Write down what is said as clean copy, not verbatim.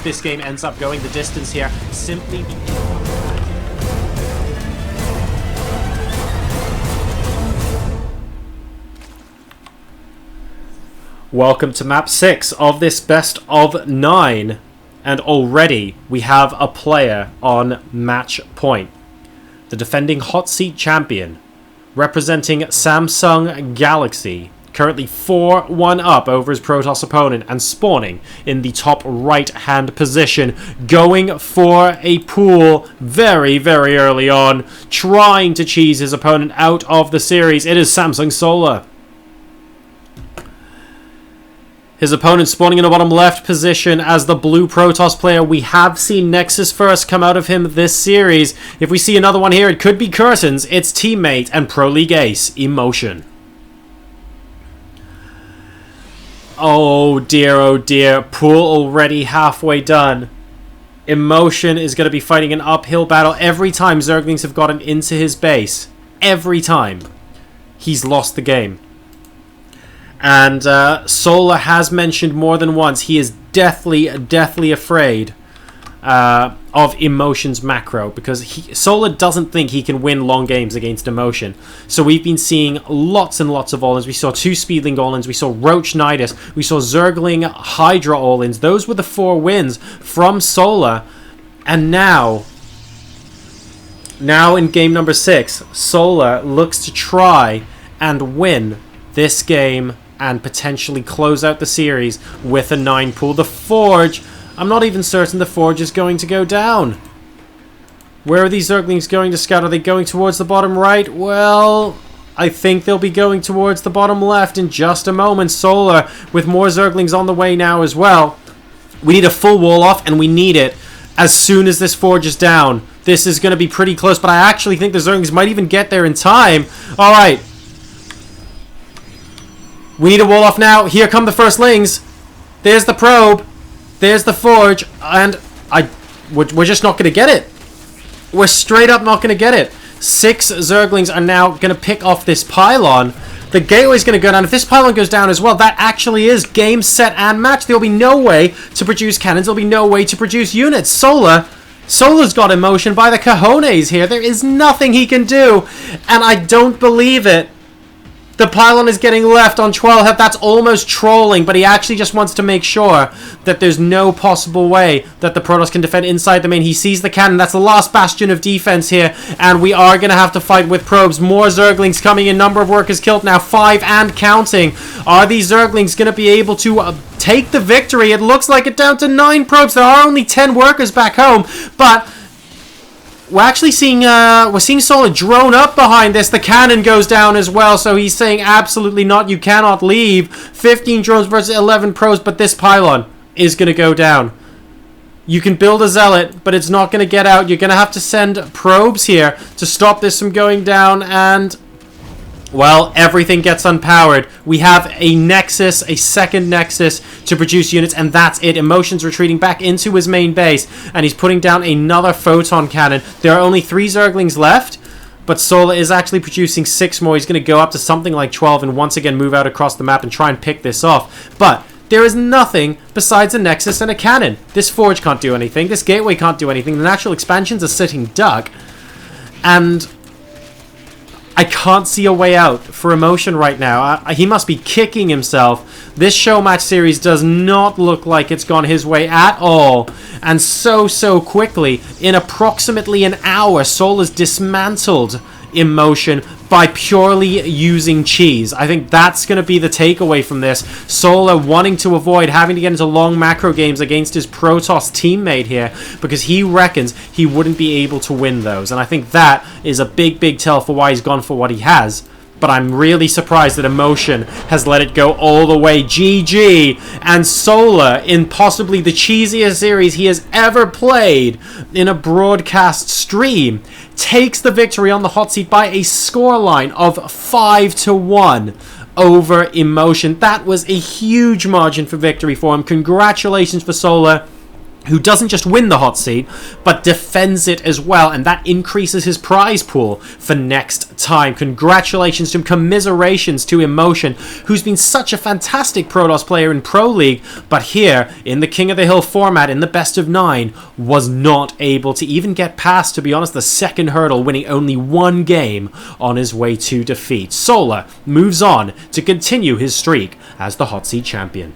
this game ends up going the distance here, simply Welcome to map 6 of this best of 9, and already we have a player on match point. The defending hot seat champion, representing Samsung Galaxy, currently 4-1 up over his Protoss opponent and spawning in the top right hand position, going for a pool very, very early on, trying to cheese his opponent out of the series. It is Samsung Solar. His opponent spawning in the bottom left position as the blue Protoss player. We have seen Nexus first come out of him this series. If we see another one here, it could be Curtains, its teammate and Pro League ace, eMotion. Oh dear, pool already halfway done. eMotion is going to be fighting an uphill battle every time Zerglings have gotten into his base. Every time. He's lost the game. And Solar has mentioned more than once he is deathly afraid of eMotion's macro, because Solar doesn't think he can win long games against eMotion. So we've been seeing lots and lots of all-ins. We saw 2 Speedling all-ins, we saw Roach Nidus, we saw Zergling Hydra all-ins. Those were the 4 wins from Solar. And now in game number 6, Solar looks to try and win this game and potentially close out the series with a 9 pool. The Forge, I'm not even certain the Forge is going to go down. Where are these Zerglings going to scout? Are they going towards the bottom right? Well, I think they'll be going towards the bottom left in just a moment. Solar with more Zerglings on the way now as well. We need a full wall off, and we need it as soon as this Forge is down. This is going to be pretty close, but I actually think the Zerglings might even get there in time. Alright. We need a wall off now. Here come the firstlings. There's the probe. There's the Forge. And we're just not going to get it. We're straight up not going to get it. 6 Zerglings are now going to pick off this pylon. The gateway's going to go down. If this pylon goes down as well, that actually is game, set, and match. There'll be no way to produce cannons. There'll be no way to produce units. Solar's got eMotion by the cojones here. There is nothing he can do. And I don't believe it. The pylon is getting left on 12 health. That's almost trolling, but he actually just wants to make sure that there's no possible way that the Protoss can defend inside the main. He sees the cannon. That's the last bastion of defense here, and we are going to have to fight with probes. More Zerglings coming in. Number of workers killed now, 5 and counting. Are these Zerglings going to be able to take the victory? It looks like it down to 9 probes. There are only 10 workers back home, but we're actually seeing Solar drone up behind this. The cannon goes down as well, so he's saying absolutely not. You cannot leave. 15 drones versus 11 pros, but this pylon is going to go down. You can build a Zealot, but it's not going to get out. You're going to have to send probes here to stop this from going down, and well, everything gets unpowered. We have a Nexus, a second Nexus to produce units, and that's it. eMotion's retreating back into his main base, and he's putting down another photon cannon. There are only 3 Zerglings left, but Solar is actually producing 6 more. He's going to go up to something like 12 and once again move out across the map and try and pick this off. But there is nothing besides a Nexus and a cannon. This Forge can't do anything. This Gateway can't do anything. The natural expansions are sitting duck, and I can't see a way out for eMotion right now. He must be kicking himself. This show match series does not look like it's gone his way at all. And so quickly, in approximately an hour, Solar's dismantled eMotion by purely using cheese. I think that's going to be the takeaway from this. Solar wanting to avoid having to get into long macro games against his Protoss teammate here, because he reckons he wouldn't be able to win those. And I think that is a big tell for why he's gone for what he has. But I'm really surprised that eMotion has let it go all the way. GG. And Solar, in possibly the cheesiest series he has ever played in a broadcast stream, takes the victory on the hot seat by a scoreline of 5-1 over eMotion. That was a huge margin for victory for him. Congratulations for Solar. who doesn't just win the hot seat, but defends it as well, and that increases his prize pool for next time. Congratulations to him, commiserations to eMotion, who's been such a fantastic Protoss player in Pro League, but here, in the King of the Hill format, in the best of 9, was not able to even get past, to be honest, the second hurdle, winning only 1 game on his way to defeat. Solar moves on to continue his streak as the hot seat champion.